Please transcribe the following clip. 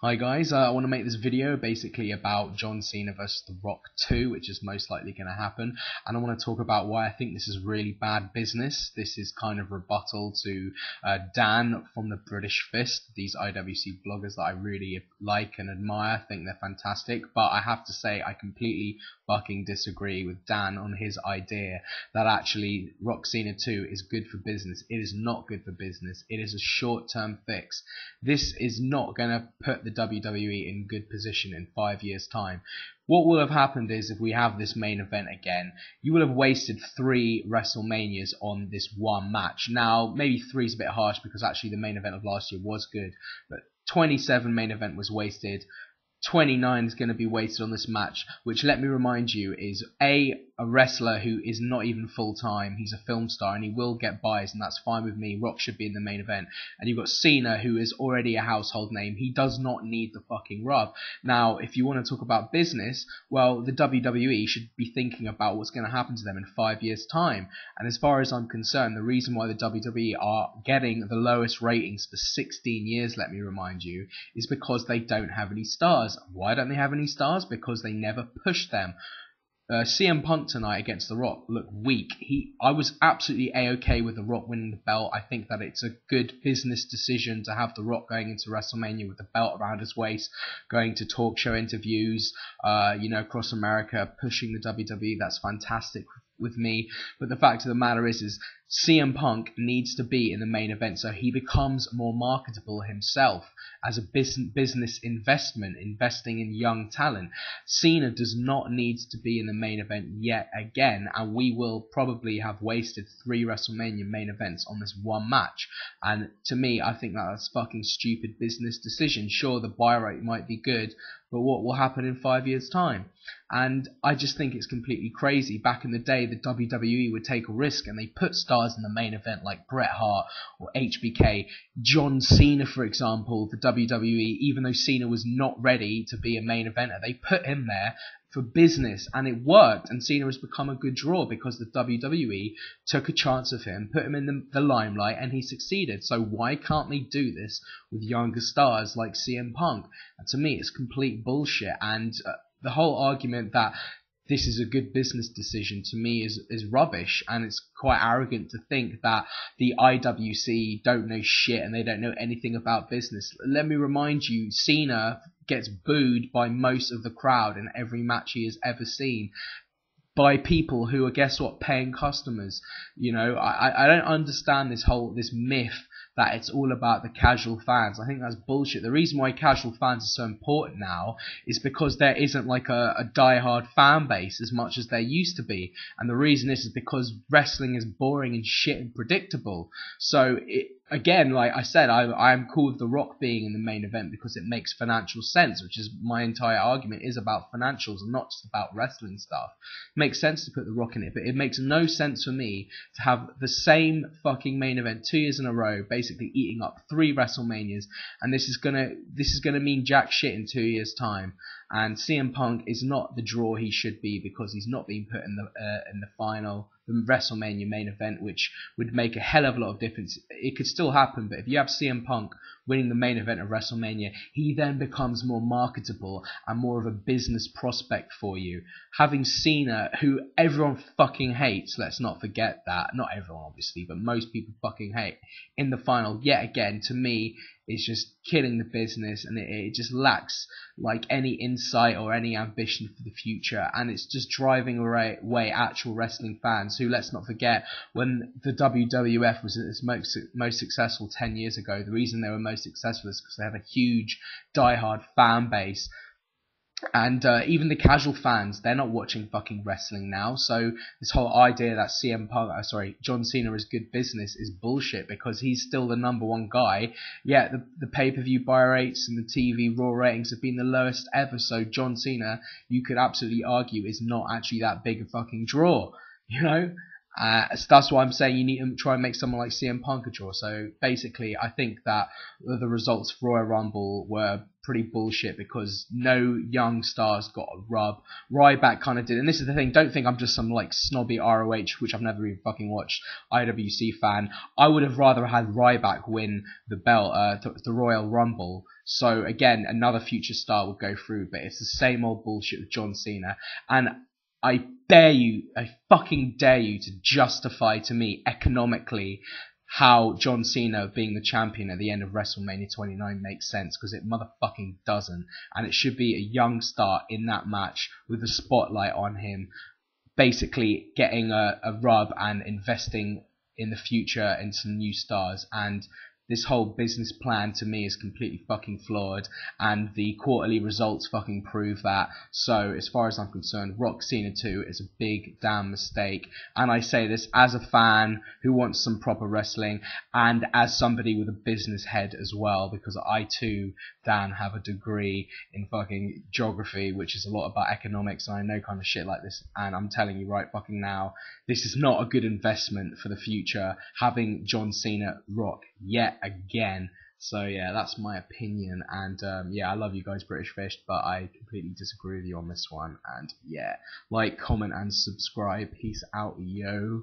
Hi guys, I want to make this video basically about John Cena vs The Rock 2, which is most likely going to happen, and I want to talk about why I think this is really bad business. This is kind of rebuttal to Dan from the British Fist, these IWC bloggers that I really like and admire, think they're fantastic, but I have to say I completely fucking disagree with Dan on his idea that actually Rock Cena 2 is good for business. It is not good for business. It is a short-term fix. This is not going to put the WWE in good position in 5 years' time. What will have happened is, if we have this main event again, you will have wasted 3 WrestleManias on this one match. Now, maybe 3 is a bit harsh because actually the main event of last year was good, but 27 main event was wasted. 29 is going to be wasted on this match, which, let me remind you, is a wrestler who is not even full-time. He's a film star and he will get buys, and that's fine with me. Rock should be in the main event. And you've got Cena, who is already a household name. He does not need the fucking rub. Now, if you want to talk about business, well, the WWE should be thinking about what's going to happen to them in 5 years' time. And as far as I'm concerned, the reason why the WWE are getting the lowest ratings for 16 years, let me remind you, is because they don't have any stars. Why don't they have any stars? Because they never push them. CM Punk tonight against The Rock looked weak. I was absolutely a-okay with The Rock winning the belt. I think that it's a good business decision to have The Rock going into WrestleMania with the belt around his waist, going to talk show interviews, across America, pushing the WWE. That's fantastic with me. But the fact of the matter is CM Punk needs to be in the main event so he becomes more marketable himself as a business investment, investing in young talent. Cena does not need to be in the main event yet again, and we will probably have wasted 3 WrestleMania main events on this one match. And to me, I think that's a fucking stupid business decision. Sure, the buy rate might be good, but what will happen in 5 years' time? And I just think it's completely crazy. Back in the day, the WWE would take a risk and they put stars in the main event like Bret Hart or HBK. John Cena, for example, the WWE, even though Cena was not ready to be a main eventer, they put him there for business, and it worked, and Cena has become a good draw because the WWE took a chance of him, put him in the limelight, and he succeeded. So why can't they do this with younger stars like CM Punk? And to me, it's complete bullshit, and the whole argument that this is a good business decision, to me, is rubbish, and it's quite arrogant to think that the IWC don't know shit and they don't know anything about business. Let me remind you, Cena gets booed by most of the crowd in every match he has ever seen, by people who are, guess what, paying customers. I don't understand this myth that it's all about the casual fans. I think that's bullshit. The reason why casual fans are so important now is because there isn't like a die-hard fan base as much as there used to be. And the reason is because wrestling is boring and shit and predictable. So again, like I said, I'm cool with The Rock being in the main event because it makes financial sense, which is my entire argument is about financials and not just about wrestling stuff. It makes sense to put The Rock in it, but it makes no sense for me to have the same fucking main event 2 years in a row, basically eating up 3 WrestleManias, and this is gonna mean jack shit in 2 years' time. And CM Punk is not the draw he should be because he's not being put in the final, the WrestleMania main event, which would make a hell of a lot of difference. It could still happen, but if you have CM Punk winning the main event of WrestleMania, he then becomes more marketable and more of a business prospect for you. Having Cena, who everyone fucking hates, let's not forget that, not everyone obviously, but most people fucking hate, in the final yet again, to me, is just killing the business, and it just lacks like any insight or any ambition for the future, and it's just driving away actual wrestling fans who, let's not forget, when the WWF was at its most successful 10 years ago, the reason they were most successful is because they have a huge die-hard fan base. And even the casual fans, they're not watching fucking wrestling now. So this whole idea that John Cena is good business is bullshit because he's still the #1 guy. Yeah, the pay-per-view buy rates and the TV Raw ratings have been the lowest ever. So John Cena, you could absolutely argue, is not actually that big a fucking draw, So that's why I'm saying you need to try and make someone like CM Punk a draw. So basically, I think that the results for Royal Rumble were pretty bullshit because no young stars got a rub. Ryback kind of did, and this is the thing. Don't think I'm just some like snobby ROH, which I've never even fucking watched, IWC fan. I would have rather had Ryback win the belt, the Royal Rumble. So again, another future star would go through, but it's the same old bullshit with John Cena. And I fucking dare you to justify to me economically how John Cena being the champion at the end of WrestleMania 29 makes sense, because it motherfucking doesn't. And it should be a young star in that match with the spotlight on him, basically getting a rub and investing in the future in some new stars. And this whole business plan to me is completely fucking flawed, and the quarterly results fucking prove that. So as far as I'm concerned, Rock Cena 2 is a big damn mistake, and I say this as a fan who wants some proper wrestling, and as somebody with a business head as well, because I too, Dan, have a degree in fucking geography, which is a lot about economics, and I know kind of shit like this, and I'm telling you right fucking now, this is not a good investment for the future, having John Cena Rock yet again. So yeah, that's my opinion, and yeah, I love you guys, British Fish, but I completely disagree with you on this one. And yeah, like, comment and subscribe. Peace out, yo.